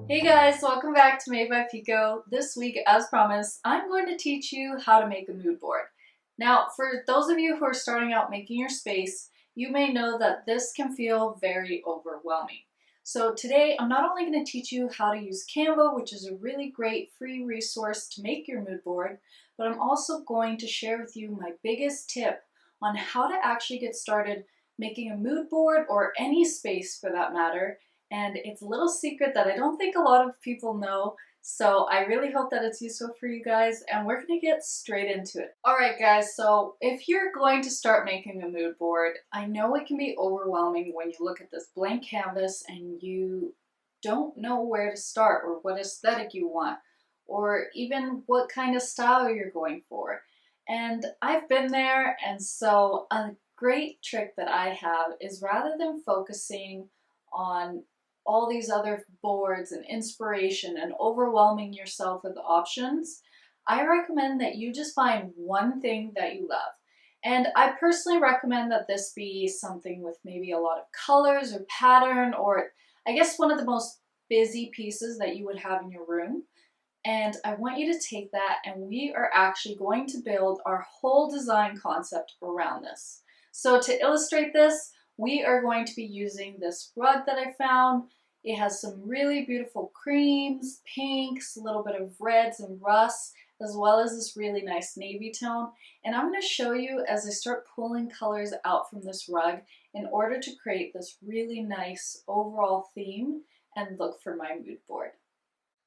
Hey guys, welcome back to Made by Pico. This week, as promised, I'm going to teach you how to make a mood board. Now, for those of you who are starting out making your space, you may know that this can feel very overwhelming. So today, I'm not only going to teach you how to use Canva, which is a really great free resource to make your mood board, but I'm also going to share with you my biggest tip on how to actually get started making a mood board, or any space for that matter. And it's a little secret that I don't think a lot of people know, so I really hope that it's useful for you guys, and we're gonna get straight into it. Alright guys, so if you're going to start making a mood board, I know it can be overwhelming when you look at this blank canvas and you don't know where to start, or what aesthetic you want, or even what kind of style you're going for. And I've been there, and so a great trick that I have is, rather than focusing on all these other boards and inspiration and overwhelming yourself with options, I recommend that you just find one thing that you love. And I personally recommend that this be something with maybe a lot of colors or pattern, or I guess one of the most busy pieces that you would have in your room. And I want you to take that, and we are actually going to build our whole design concept around this. So to illustrate this, we are going to be using this rug that I found. It has some really beautiful creams, pinks, a little bit of reds and rusts, as well as this really nice navy tone. And I'm going to show you as I start pulling colors out from this rug in order to create this really nice overall theme and look for my mood board.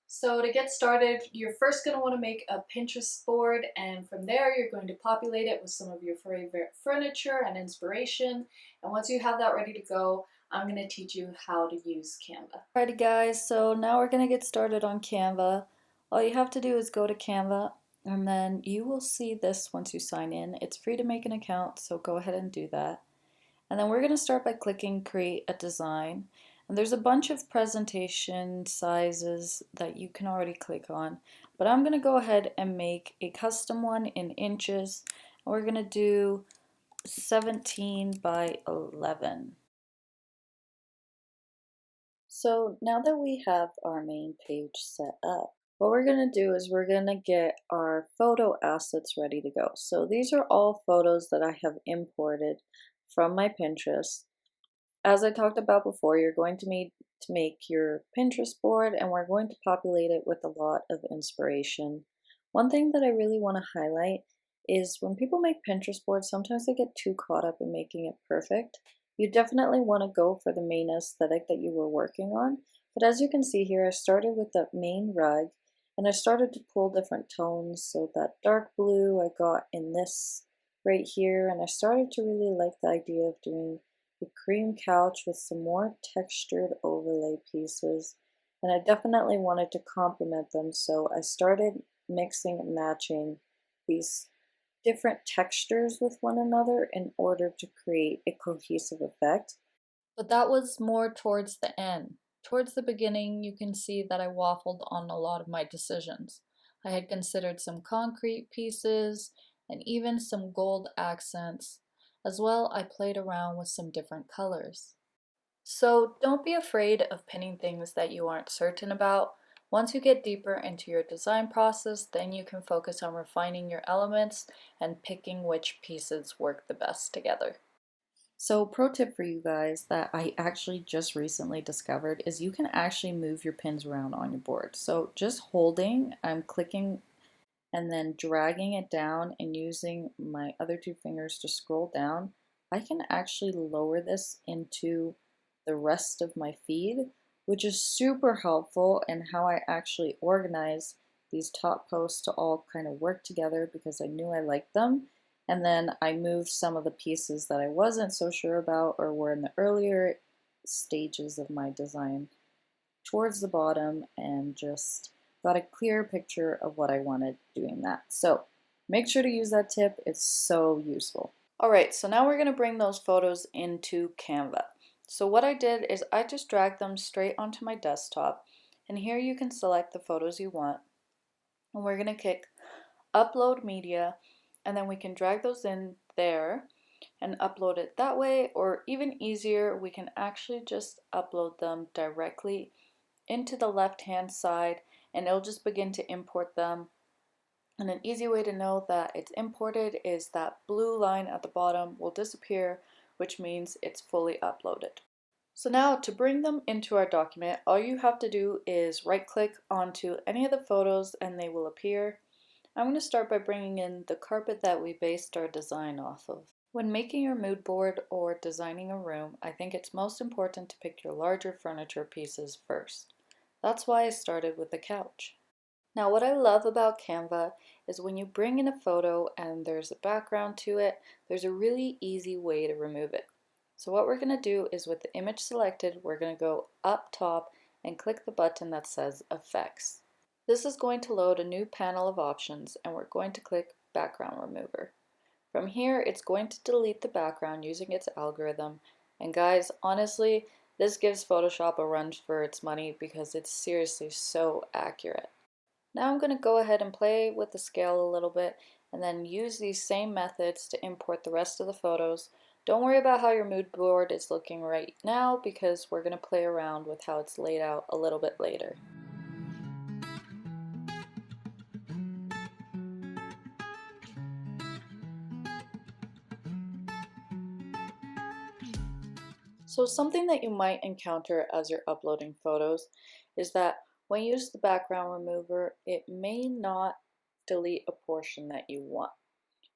So to get started, you're first going to want to make a Pinterest board, and from there you're going to populate it with some of your favorite furniture and inspiration. And once you have that ready to go, I'm going to teach you how to use Canva. Alrighty guys, so now we're going to get started on Canva. All you have to do is go to Canva, and then you will see this once you sign in. It's free to make an account, so go ahead and do that. And then we're going to start by clicking Create a Design. And there's a bunch of presentation sizes that you can already click on, but I'm going to go ahead and make a custom one in inches. And we're going to do 17 by 11. So now that we have our main page set up, what we're going to do is we're going to get our photo assets ready to go. So these are all photos that I have imported from my Pinterest. As I talked about before, you're going to need to make your Pinterest board, and we're going to populate it with a lot of inspiration. One thing that I really want to highlight is when people make Pinterest boards, sometimes they get too caught up in making it perfect. You definitely want to go for the main aesthetic that you were working on. But as you can see here, I started with the main rug, and I started to pull different tones. So that dark blue I got in this right here, and I started to really like the idea of doing a cream couch with some more textured overlay pieces, and I definitely wanted to complement them, so I started mixing and matching these different textures with one another in order to create a cohesive effect. But that was more towards the end. Towards the beginning, you can see that I waffled on a lot of my decisions. I had considered some concrete pieces and even some gold accents. As well, I played around with some different colors. So don't be afraid of pinning things that you aren't certain about. Once you get deeper into your design process, then you can focus on refining your elements and picking which pieces work the best together. So pro tip for you guys that I actually just recently discovered is you can actually move your pins around on your board. So just holding, I'm clicking and then dragging it down and using my other two fingers to scroll down, I can actually lower this into the rest of my feed, which is super helpful in how I actually organize these top posts to all kind of work together, because I knew I liked them. And then I moved some of the pieces that I wasn't so sure about or were in the earlier stages of my design towards the bottom, and just got a clear picture of what I wanted doing that. So make sure to use that tip, it's so useful. Alright, so now we're going to bring those photos into Canva. So what I did is I just dragged them straight onto my desktop, and here you can select the photos you want. And we're going to click Upload Media, and then we can drag those in there and upload it that way, or even easier, we can actually just upload them directly into the left hand side and it'll just begin to import them. And an easy way to know that it's imported is that blue line at the bottom will disappear, which means it's fully uploaded. So now to bring them into our document, all you have to do is right click onto any of the photos and they will appear. I'm going to start by bringing in the carpet that we based our design off of. When making your mood board or designing a room, I think it's most important to pick your larger furniture pieces first. That's why I started with the couch. Now what I love about Canva is when you bring in a photo and there's a background to it, there's a really easy way to remove it. So what we're going to do is with the image selected, we're going to go up top and click the button that says Effects. This is going to load a new panel of options and we're going to click Background Remover. From here, it's going to delete the background using its algorithm. And guys, honestly, this gives Photoshop a run for its money because it's seriously so accurate. Now I'm going to go ahead and play with the scale a little bit and then use these same methods to import the rest of the photos. Don't worry about how your mood board is looking right now because we're going to play around with how it's laid out a little bit later. So something that you might encounter as you're uploading photos is that when you use the background remover, it may not delete a portion that you want.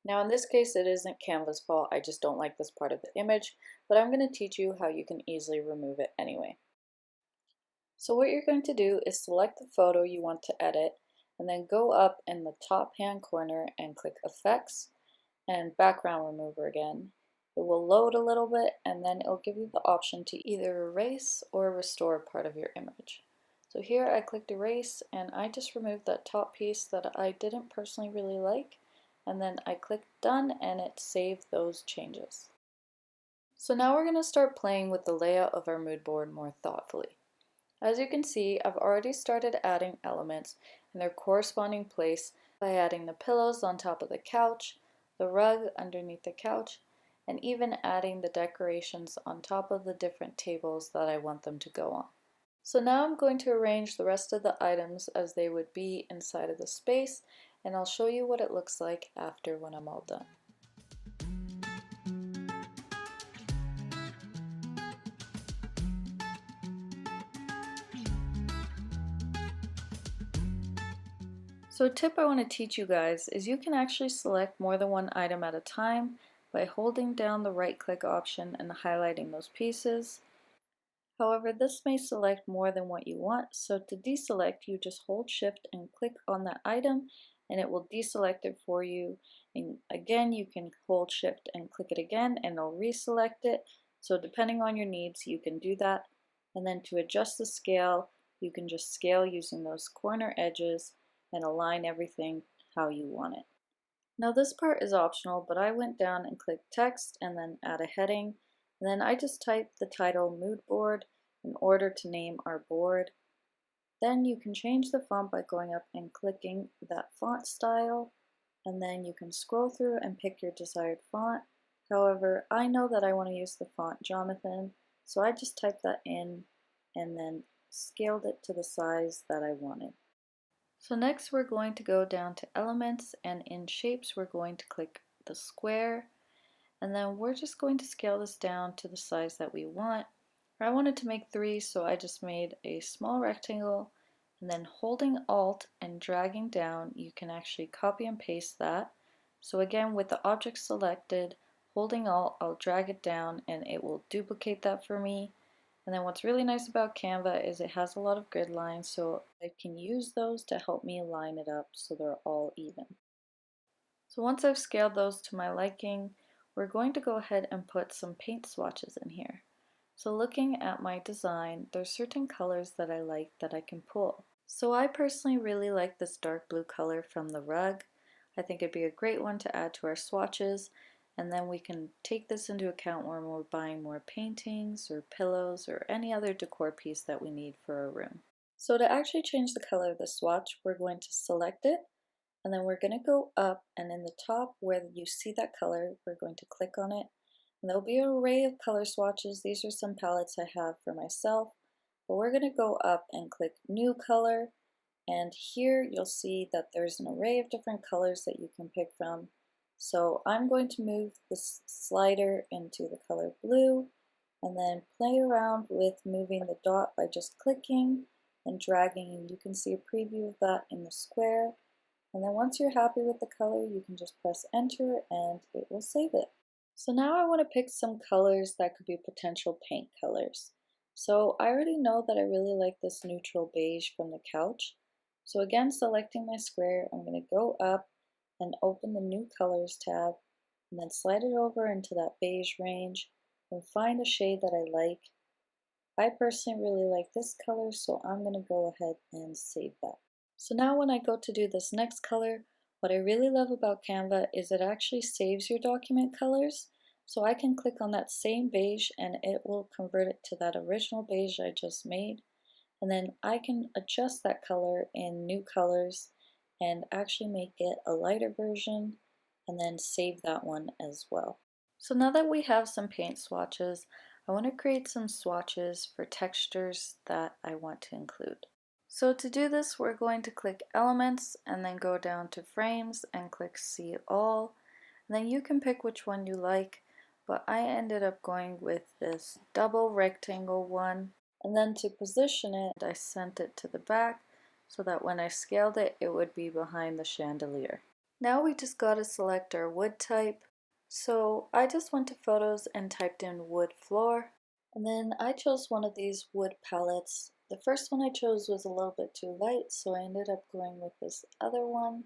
Now in this case, it isn't Canva's fault, I just don't like this part of the image, but I'm going to teach you how you can easily remove it anyway. So what you're going to do is select the photo you want to edit, and then go up in the top hand corner and click Effects and Background Remover again. It will load a little bit and then it'll give you the option to either erase or restore part of your image. So here I clicked erase and I just removed that top piece that I didn't personally really like, and then I clicked done and it saved those changes. So now we're going to start playing with the layout of our mood board more thoughtfully. As you can see, I've already started adding elements in their corresponding place by adding the pillows on top of the couch, the rug underneath the couch, and even adding the decorations on top of the different tables that I want them to go on. So now I'm going to arrange the rest of the items as they would be inside of the space, and I'll show you what it looks like after when I'm all done. So a tip I want to teach you guys is you can actually select more than one item at a time by holding down the right click option and highlighting those pieces. However, this may select more than what you want, so to deselect you just hold shift and click on that item and it will deselect it for you. And again, you can hold shift and click it again and it'll reselect it. So depending on your needs, you can do that. And then to adjust the scale, you can just scale using those corner edges and align everything how you want it. Now this part is optional, but I went down and clicked text and then add a heading. And then I just typed the title mood board in order to name our board. Then you can change the font by going up and clicking that font style. And then you can scroll through and pick your desired font. However, I know that I want to use the font Jonathan, so I just typed that in and then scaled it to the size that I wanted. So next we're going to go down to elements, and in shapes we're going to click the square, and then we're just going to scale this down to the size that we want. I wanted to make 3, so I just made a small rectangle, and then holding Alt and dragging down you can actually copy and paste that. So again, with the object selected, holding Alt, I'll drag it down and it will duplicate that for me. And then what's really nice about Canva is it has a lot of grid lines, so I can use those to help me line it up so they're all even. So once I've scaled those to my liking, we're going to go ahead and put some paint swatches in here. So looking at my design, there's certain colors that I like that I can pull. So I personally really like this dark blue color from the rug. I think it'd be a great one to add to our swatches. And then we can take this into account when we're buying more paintings or pillows or any other decor piece that we need for our room. So to actually change the color of the swatch, we're going to select it, and then we're going to go up, and in the top where you see that color, we're going to click on it. And there'll be an array of color swatches. These are some palettes I have for myself, But we're going to go up and click New Color, and here you'll see that there's an array of different colors that you can pick from. So I'm going to move this slider into the color blue, and then play around with moving the dot by just clicking and dragging, and you can see a preview of that in the square. And then once you're happy with the color, you can just press enter and it will save it. So now I want to pick some colors that could be potential paint colors. So I already know that I really like this neutral beige from the couch. So again, selecting my square, I'm going to go up and open the new colors tab, and then slide it over into that beige range and find a shade that I like. I personally really like this color, so I'm going to go ahead and save that. So now when I go to do this next color, what I really love about Canva is it actually saves your document colors. So I can click on that same beige and it will convert it to that original beige I just made. And then I can adjust that color in new colors and actually make it a lighter version and then save that one as well. So now that we have some paint swatches, I want to create some swatches for textures that I want to include. So to do this, we're going to click Elements and then go down to Frames and click See All. And then you can pick which one you like, but I ended up going with this double rectangle one. And then to position it, I sent it to the back so that when I scaled it, it would be behind the chandelier. Now we just got to select our wood type. So I just went to Photos and typed in wood floor. And then I chose one of these wood palettes. The first one I chose was a little bit too light, so I ended up going with this other one.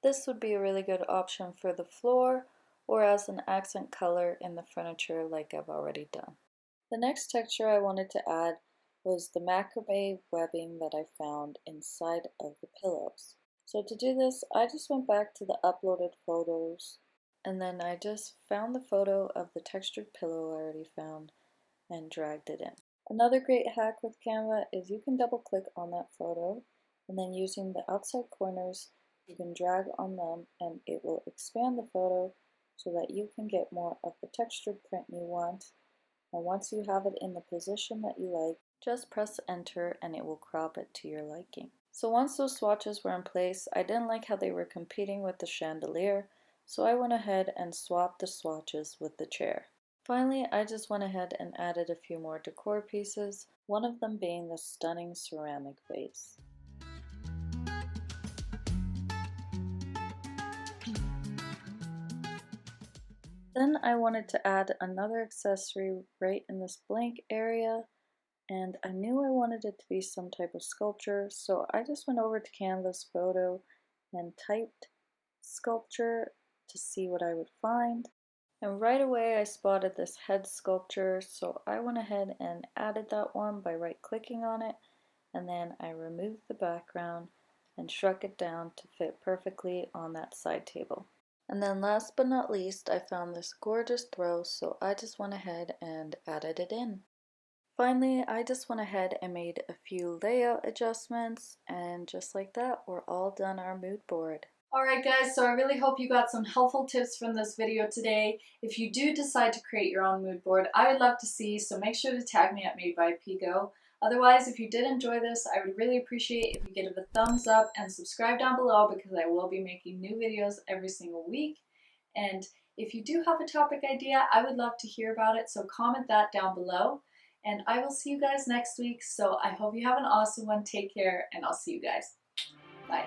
This would be a really good option for the floor or as an accent color in the furniture like I've already done. The next texture I wanted to add was the macrame webbing that I found inside of the pillows. So to do this, I just went back to the uploaded photos, and then I just found the photo of the textured pillow I already found and dragged it in. Another great hack with Canva is you can double click on that photo, and then using the outside corners you can drag on them and it will expand the photo so that you can get more of the textured print you want. And once you have it in the position that you like, just press enter and it will crop it to your liking. So once those swatches were in place, I didn't like how they were competing with the chandelier, so I went ahead and swapped the swatches with the chair. Finally, I just went ahead and added a few more decor pieces, one of them being the stunning ceramic vase. Then I wanted to add another accessory right in this blank area, and I knew I wanted it to be some type of sculpture, so I just went over to Canva's photo and typed sculpture to see what I would find. And right away I spotted this head sculpture, so I went ahead and added that one by right clicking on it, and then I removed the background and shrunk it down to fit perfectly on that side table. And then last but not least, I found this gorgeous throw, so I just went ahead and added it in. Finally, I just went ahead and made a few layout adjustments, and just like that, we're all done our mood board. Alright guys, so I really hope you got some helpful tips from this video today. If you do decide to create your own mood board, I would love to see, so make sure to tag me at Made by Pigo. Otherwise, if you did enjoy this, I would really appreciate if you give it a thumbs up and subscribe down below because I will be making new videos every single week. And if you do have a topic idea, I would love to hear about it, so comment that down below. And I will see you guys next week, so I hope you have an awesome one. Take care, and I'll see you guys. Bye.